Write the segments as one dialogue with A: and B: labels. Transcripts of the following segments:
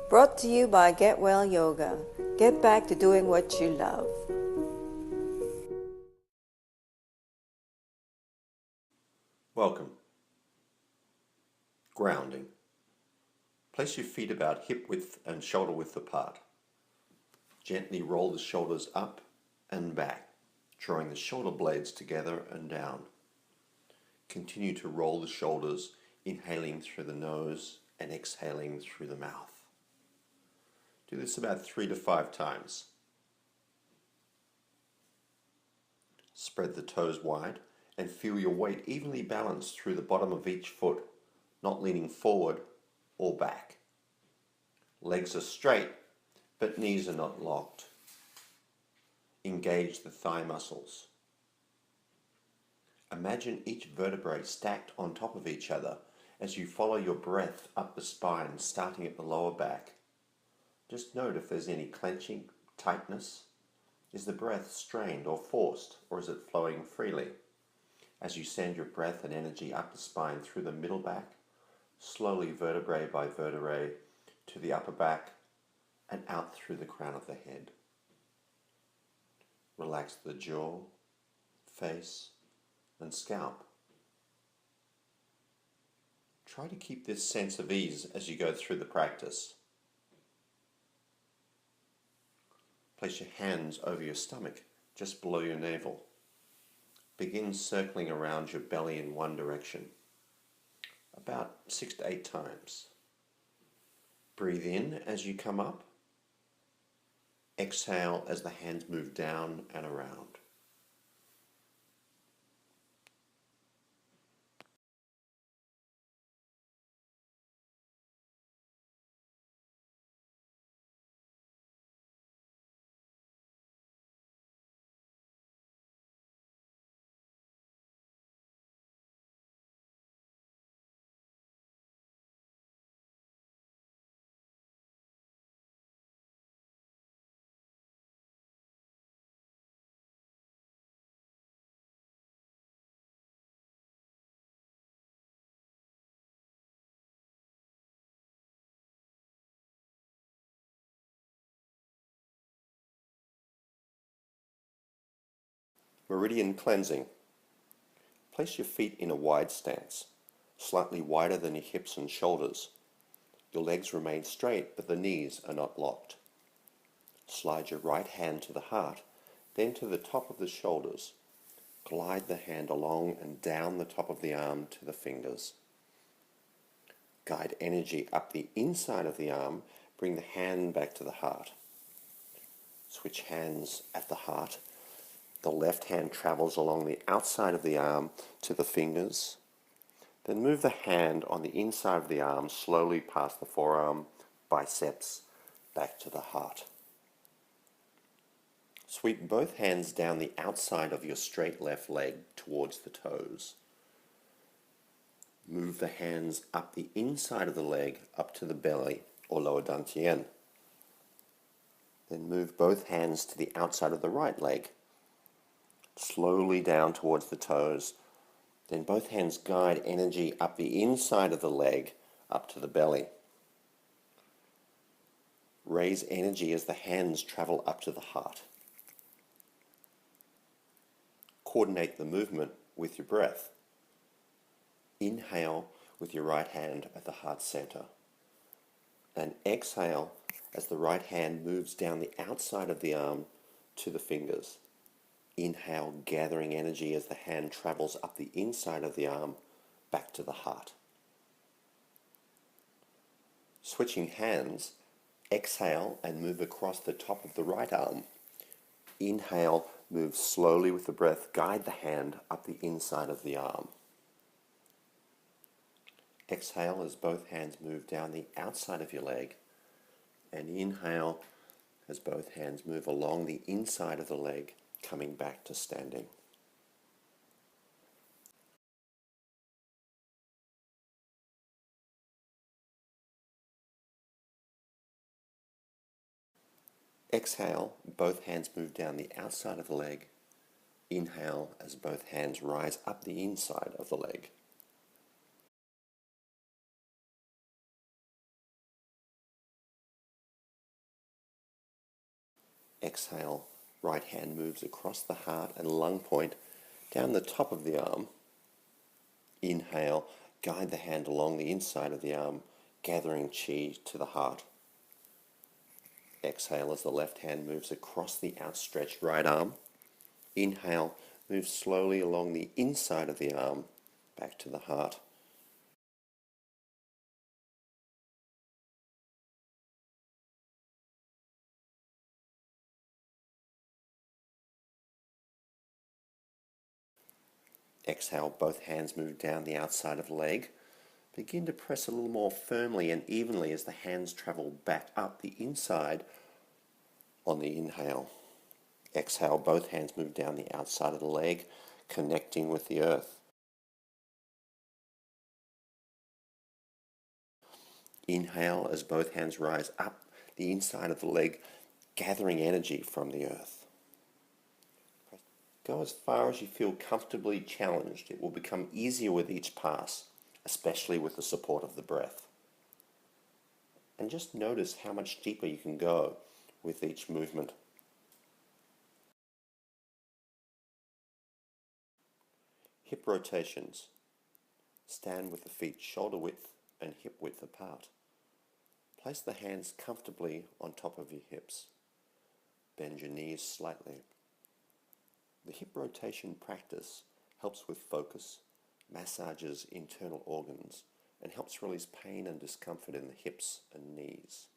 A: Brought to you by Get Well Yoga. Get back to doing what you love.
B: Welcome. Grounding. Place your feet about hip width and shoulder width apart. Gently roll the shoulders up and back, drawing the shoulder blades together and down. Continue to roll the shoulders, inhaling through the nose and exhaling through the mouth. Do this about 3 to 5 times. Spread the toes wide and feel your weight evenly balanced through the bottom of each foot, not leaning forward or back. Legs are straight, but knees are not locked. Engage the thigh muscles. Imagine each vertebrae stacked on top of each other as you follow your breath up the spine, starting at the lower back. Just note if there's any clenching, tightness. Is the breath strained or forced, or is it flowing freely? As you send your breath and energy up the spine through the middle back, slowly vertebrae by vertebrae to the upper back and out through the crown of the head. Relax the jaw, face, and scalp. Try to keep this sense of ease as you go through the practice. Place your hands over your stomach, just below your navel. Begin circling around your belly in one direction, about 6 to 8 times. Breathe in as you come up. Exhale as the hands move down and around. Meridian cleansing. Place your feet in a wide stance, slightly wider than your hips and shoulders. Your legs remain straight, but the knees are not locked. Slide your right hand to the heart, then to the top of the shoulders. Glide the hand along and down the top of the arm to the fingers. Guide energy up the inside of the arm, bring the hand back to the heart. Switch hands at the heart. The left hand travels along the outside of the arm to the fingers. Then move the hand on the inside of the arm slowly past the forearm, biceps, back to the heart. Sweep both hands down the outside of your straight left leg towards the toes. Move the hands up the inside of the leg up to the belly or lower dantian. Then move both hands to the outside of the right leg. Slowly down towards the toes. Then both hands guide energy up the inside of the leg up to the belly. Raise energy as the hands travel up to the heart. Coordinate the movement with your breath. Inhale with your right hand at the heart center. And exhale as the right hand moves down the outside of the arm to the fingers. Inhale, gathering energy as the hand travels up the inside of the arm back to the heart. Switching hands, exhale and move across the top of the right arm. Inhale, move slowly with the breath, guide the hand up the inside of the arm. Exhale as both hands move down the outside of your leg, and inhale as both hands move along the inside of the leg, coming back to standing. Exhale, both hands move down the outside of the leg. Inhale as both hands rise up the inside of the leg. Exhale, right hand moves across the heart and lung point down the top of the arm. Inhale, guide the hand along the inside of the arm, gathering chi to the heart. Exhale as the left hand moves across the outstretched right arm. Inhale, move slowly along the inside of the arm, back to the heart. Exhale, both hands move down the outside of the leg. Begin to press a little more firmly and evenly as the hands travel back up the inside on the inhale. Exhale, both hands move down the outside of the leg, connecting with the earth. Inhale as both hands rise up the inside of the leg, gathering energy from the earth. Go as far as you feel comfortably challenged. It will become easier with each pass, especially with the support of the breath. And just notice how much deeper you can go with each movement. Hip rotations. Stand with the feet shoulder width and hip width apart. Place the hands comfortably on top of your hips. Bend your knees slightly. The hip rotation practice helps with focus, massages internal organs, and helps release pain and discomfort in the hips and knees.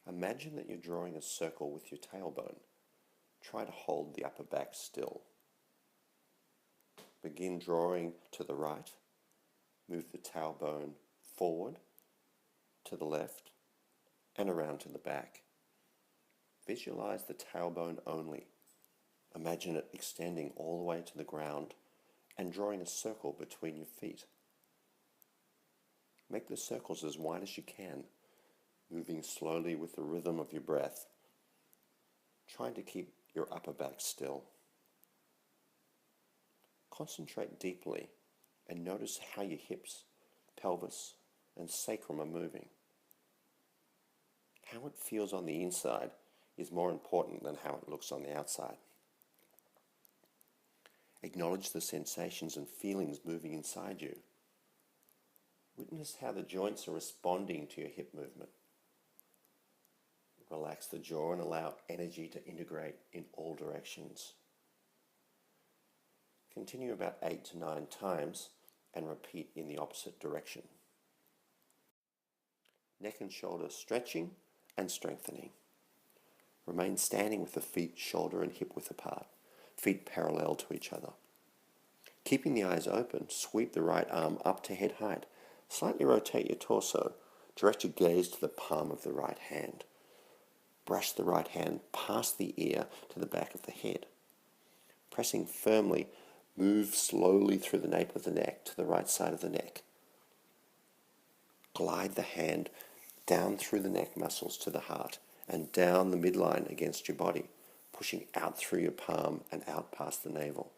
B: Imagine that you're drawing a circle with your tailbone. Try to hold the upper back still. Begin drawing to the right. Move the tailbone forward, to the left, and around to the back. Visualize the tailbone only. Imagine it extending all the way to the ground and drawing a circle between your feet. Make the circles as wide as you can, moving slowly with the rhythm of your breath, trying to keep your upper back still. Concentrate deeply and notice how your hips, pelvis, and sacrum are moving. How it feels on the inside is more important than how it looks on the outside. Acknowledge the sensations and feelings moving inside you. Witness how the joints are responding to your hip movement. Relax the jaw and allow energy to integrate in all directions. Continue about 8 to 9 times and repeat in the opposite direction. Neck and shoulder stretching and strengthening. Remain standing with the feet shoulder and hip width apart, feet parallel to each other. Keeping the eyes open, sweep the right arm up to head height. Slightly rotate your torso. Direct your gaze to the palm of the right hand. Brush the right hand past the ear to the back of the head. Pressing firmly, move slowly through the nape of the neck to the right side of the neck. Glide the hand down through the neck muscles to the heart and down the midline against your body, pushing out through your palm and out past the navel.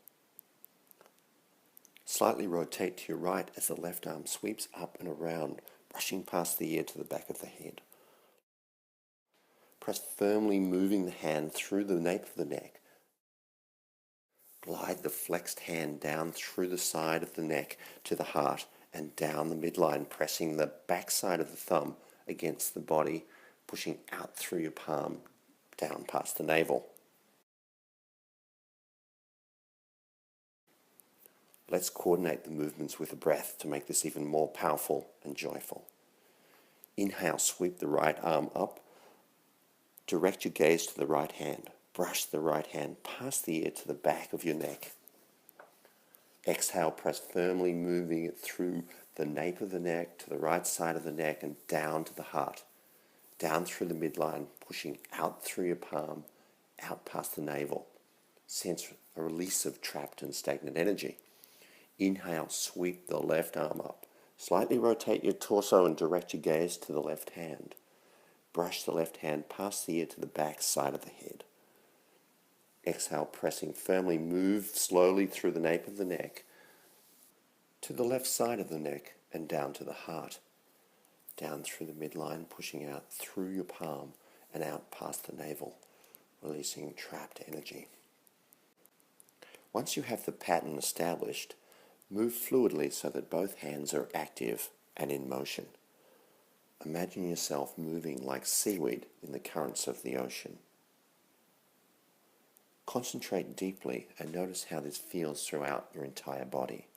B: Slightly rotate to your right as the left arm sweeps up and around, brushing past the ear to the back of the head. Press firmly, moving the hand through the nape of the neck. Glide the flexed hand down through the side of the neck to the heart and down the midline, pressing the back side of the thumb against the body, pushing out through your palm, down past the navel. Let's coordinate the movements with the breath to make this even more powerful and joyful. Inhale, sweep the right arm up. Direct your gaze to the right hand. Brush the right hand past the ear to the back of your neck. Exhale, press firmly, moving it through the nape of the neck to the right side of the neck and down to the heart. Down through the midline, pushing out through your palm, out past the navel. Sense a release of trapped and stagnant energy. Inhale, sweep the left arm up. Slightly rotate your torso and direct your gaze to the left hand. Brush the left hand past the ear to the back side of the head. Exhale, pressing firmly, move slowly through the nape of the neck to the left side of the neck and down to the heart. Down through the midline, pushing out through your palm and out past the navel. releasing trapped energy. Once you have the pattern established, move fluidly so that both hands are active and in motion. Imagine yourself moving like seaweed in the currents of the ocean. Concentrate deeply and notice how this feels throughout your entire body.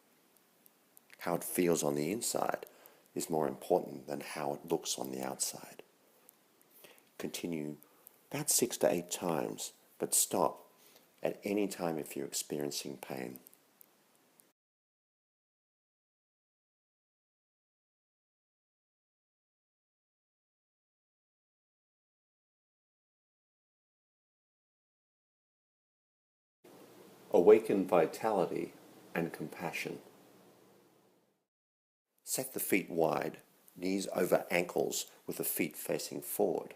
B: How it feels on the inside is more important than how it looks on the outside. Continue about 6 to 8 times, but stop at any time if you're experiencing pain. Awaken vitality and compassion. Set the feet wide, knees over ankles with the feet facing forward.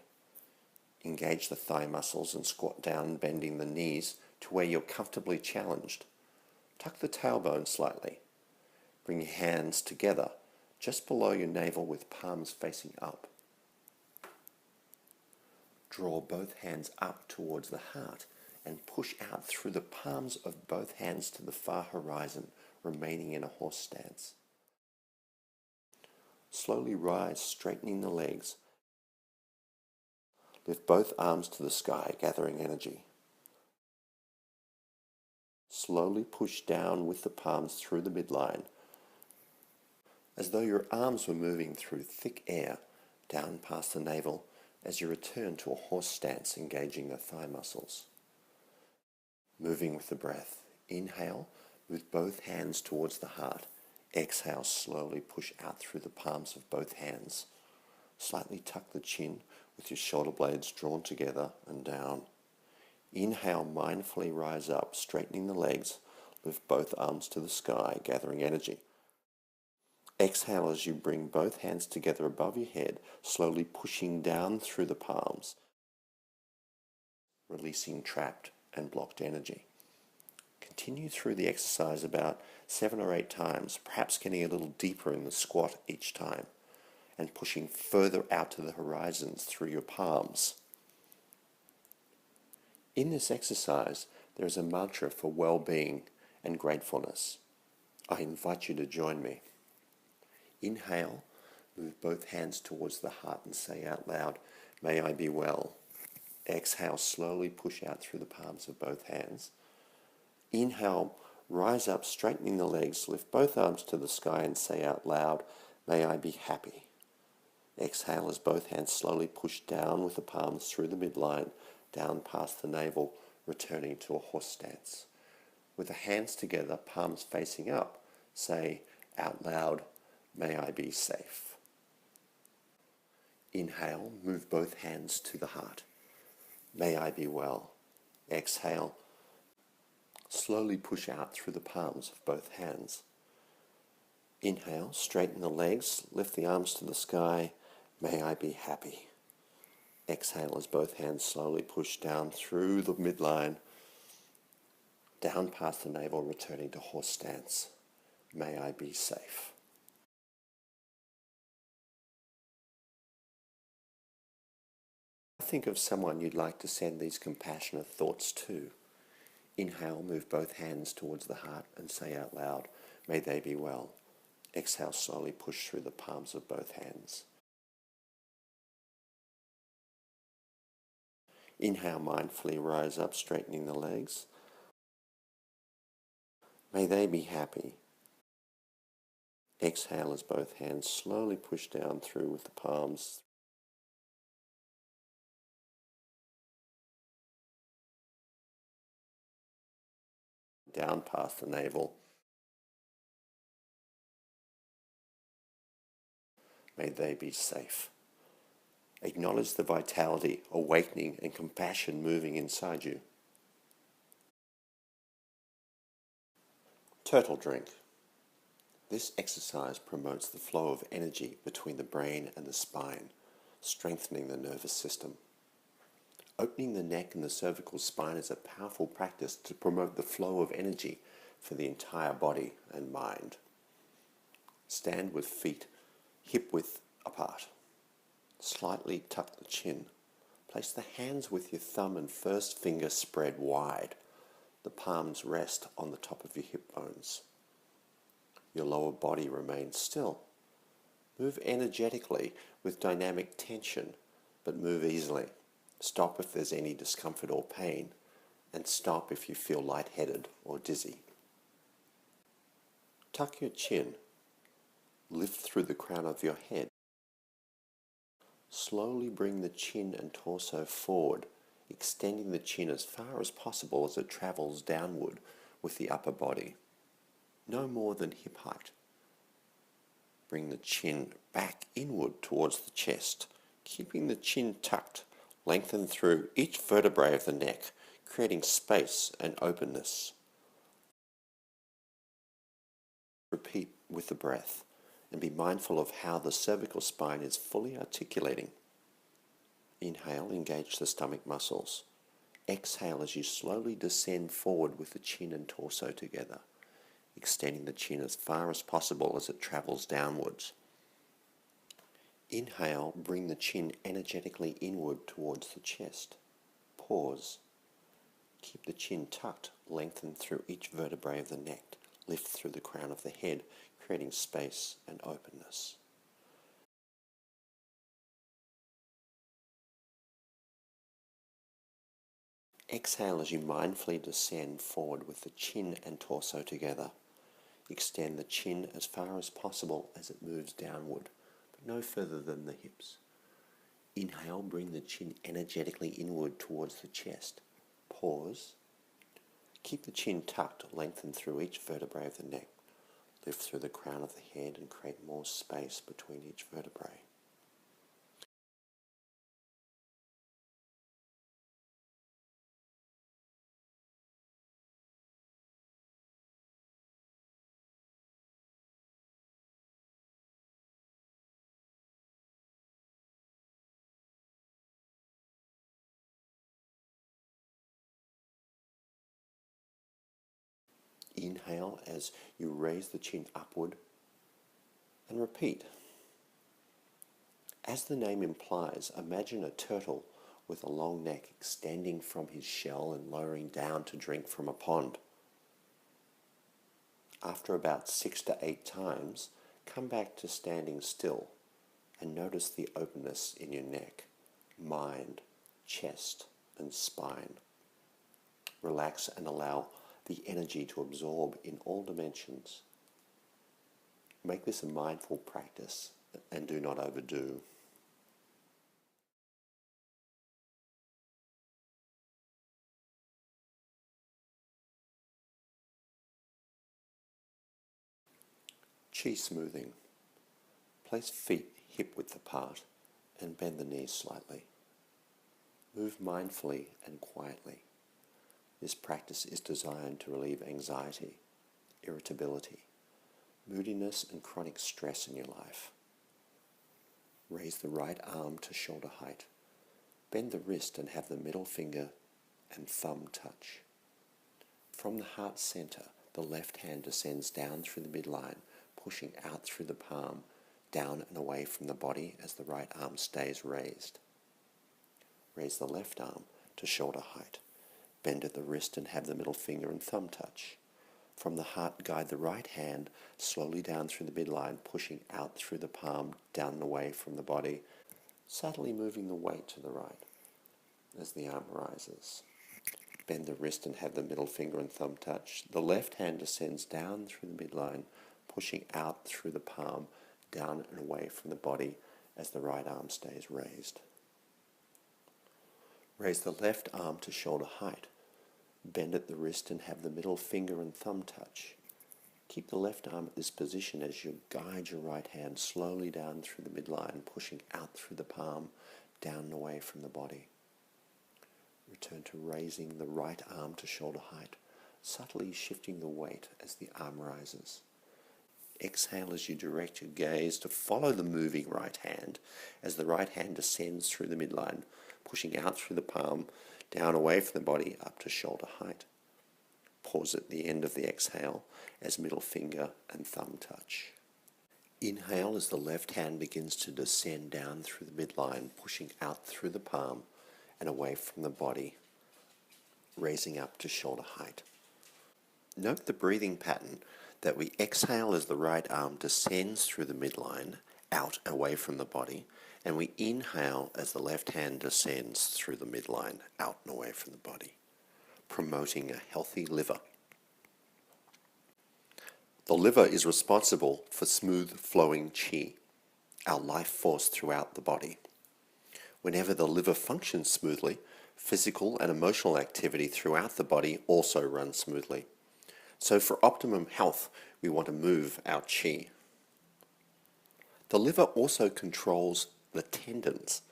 B: Engage the thigh muscles and squat down, bending the knees to where you're comfortably challenged. Tuck the tailbone slightly. Bring your hands together just below your navel with palms facing up. Draw both hands up towards the heart and push out through the palms of both hands to the far horizon, remaining in a horse stance. Slowly rise, straightening the legs. Lift both arms to the sky, gathering energy. Slowly push down with the palms through the midline, as though your arms were moving through thick air down past the navel as you return to a horse stance, engaging the thigh muscles. Moving with the breath. Inhale, with both hands towards the heart. Exhale, slowly push out through the palms of both hands. Slightly tuck the chin with your shoulder blades drawn together and down. Inhale, mindfully rise up, straightening the legs. Lift both arms to the sky, gathering energy. Exhale as you bring both hands together above your head, slowly pushing down through the palms, releasing trapped and blocked energy. Continue through the exercise about 7 or 8 times, perhaps getting a little deeper in the squat each time, and pushing further out to the horizons through your palms. In this exercise, there is a mantra for well-being and gratefulness. I invite you to join me. Inhale, move both hands towards the heart and say out loud, "May I be well." Exhale, slowly push out through the palms of both hands. Inhale, rise up, straightening the legs, lift both arms to the sky and say out loud, "May I be happy." Exhale as both hands slowly push down with the palms through the midline, down past the navel, returning to a horse stance. With the hands together, palms facing up, say out loud, "May I be safe." Inhale, move both hands to the heart. "May I be well." Exhale, slowly push out through the palms of both hands. Inhale, straighten the legs, lift the arms to the sky. "May I be happy." Exhale as both hands slowly push down through the midline, down past the navel, returning to horse stance. "May I be safe." Think of someone you'd like to send these compassionate thoughts to. Inhale, move both hands towards the heart and say out loud, "May they be well." Exhale, slowly push through the palms of both hands. Inhale, mindfully rise up, straightening the legs. "May they be happy." Exhale as both hands slowly push down through with the palms. Down past the navel. May they be safe. Acknowledge the vitality, awakening, and compassion moving inside you. Turtle drink. This exercise promotes the flow of energy between the brain and the spine, strengthening the nervous system. Opening the neck and the cervical spine is a powerful practice to promote the flow of energy for the entire body and mind. Stand with feet hip width apart. Slightly tuck the chin. Place the hands with your thumb and first finger spread wide. The palms rest on the top of your hip bones. Your lower body remains still. Move energetically with dynamic tension, but move easily. Stop if there's any discomfort or pain, and stop if you feel lightheaded or dizzy. Tuck your chin. Lift through the crown of your head. Slowly bring the chin and torso forward, extending the chin as far as possible as it travels downward with the upper body. No more than hip height. Bring the chin back inward towards the chest, keeping the chin tucked. Lengthen through each vertebrae of the neck, creating space and openness. Repeat with the breath and be mindful of how the cervical spine is fully articulating. Inhale, engage the stomach muscles. Exhale as you slowly descend forward with the chin and torso together, extending the chin as far as possible as it travels downwards. Inhale, bring the chin energetically inward towards the chest. Pause. Keep the chin tucked, lengthen through each vertebrae of the neck, lift through the crown of the head, creating space and openness. Exhale as you mindfully descend forward with the chin and torso together. Extend the chin as far as possible as it moves downward, but no further than the hips. Inhale, bring the chin energetically inward towards the chest. Pause. Keep the chin tucked, lengthen through each vertebrae of the neck. Lift through the crown of the head and create more space between each vertebrae. Inhale as you raise the chin upward and repeat. As the name implies, imagine a turtle with a long neck extending from his shell and lowering down to drink from a pond. After about 6 to 8 times, come back to standing still and notice the openness in your neck, mind, chest, and spine. Relax and allow the energy to absorb in all dimensions. Make this a mindful practice and do not overdo. Chi smoothing. Place feet hip width apart and bend the knees slightly. Move mindfully and quietly. This practice is designed to relieve anxiety, irritability, moodiness, and chronic stress in your life. Raise the right arm to shoulder height. Bend the wrist and have the middle finger and thumb touch. From the heart center, the left hand descends down through the midline, pushing out through the palm, down and away from the body as the right arm stays raised. Raise the left arm to shoulder height. Bend at the wrist and have the middle finger and thumb touch. From the heart, guide the right hand slowly down through the midline, pushing out through the palm, down and away from the body, subtly moving the weight to the right as the arm rises. Bend the wrist and have the middle finger and thumb touch. The left hand descends down through the midline, pushing out through the palm, down and away from the body as the right arm stays raised. Raise the left arm to shoulder height. Bend at the wrist and have the middle finger and thumb touch. Keep the left arm at this position as you guide your right hand slowly down through the midline, pushing out through the palm, down and away from the body. Return to raising the right arm to shoulder height, subtly shifting the weight as the arm rises. Exhale as you direct your gaze to follow the moving right hand as the right hand descends through the midline, pushing out through the palm, down away from the body up to shoulder height. Pause at the end of the exhale as middle finger and thumb touch. Inhale as the left hand begins to descend down through the midline, pushing out through the palm, and away from the body, raising up to shoulder height. Note the breathing pattern that we exhale as the right arm descends through the midline, out away from the body, and we inhale as the left hand descends through the midline, out and away from the body, promoting a healthy liver. The liver is responsible for smooth flowing qi, our life force throughout the body. Whenever the liver functions smoothly, physical and emotional activity throughout the body also runs smoothly. So for optimum health, we want to move our qi. The liver also controls the tendons.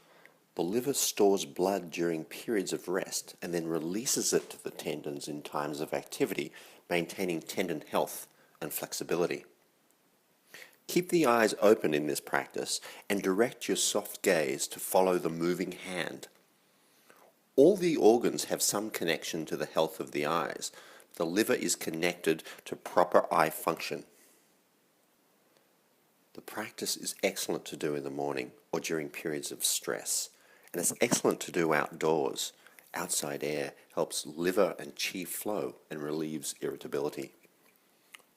B: The liver stores blood during periods of rest and then releases it to the tendons in times of activity, maintaining tendon health and flexibility. Keep the eyes open in this practice and direct your soft gaze to follow the moving hand. All the organs have some connection to the health of the eyes. The liver is connected to proper eye function. The practice is excellent to do in the morning or during periods of stress, and it's excellent to do outdoors. Outside air helps liver and qi flow and relieves irritability.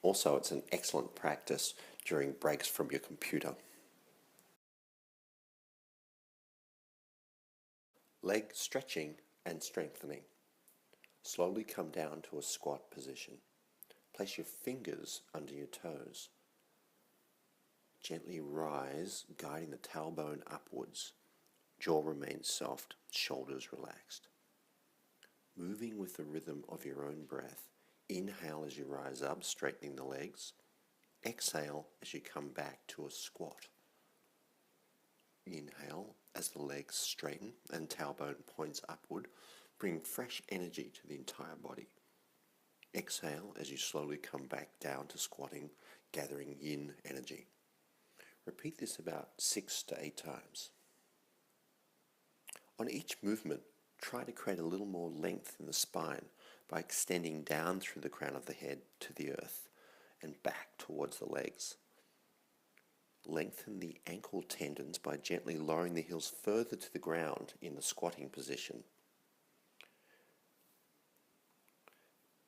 B: Also, it's an excellent practice during breaks from your computer. Leg stretching and strengthening. Slowly come down to a squat position. Place your fingers under your toes. Gently rise, guiding the tailbone upwards. Jaw remains soft, shoulders relaxed. Moving with the rhythm of your own breath. Inhale as you rise up, straightening the legs. Exhale as you come back to a squat. Inhale as the legs straighten and tailbone points upward, bring fresh energy to the entire body. Exhale as you slowly come back down to squatting, gathering yin energy. Repeat this about 6 to 8 times. On each movement, try to create a little more length in the spine by extending down through the crown of the head to the earth and back towards the legs. Lengthen the ankle tendons by gently lowering the heels further to the ground in the squatting position.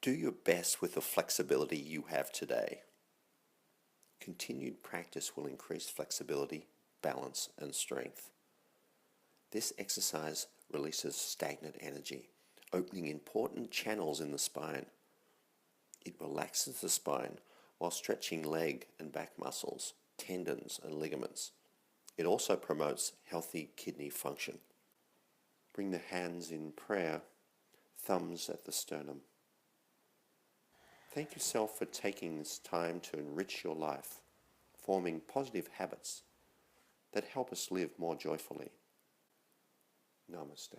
B: Do your best with the flexibility you have today. Continued practice will increase flexibility, balance, and strength. This exercise releases stagnant energy, opening important channels in the spine. It relaxes the spine while stretching leg and back muscles, tendons, and ligaments. It also promotes healthy kidney function. Bring the hands in prayer, thumbs at the sternum. Thank yourself for taking this time to enrich your life, forming positive habits that help us live more joyfully. Namaste.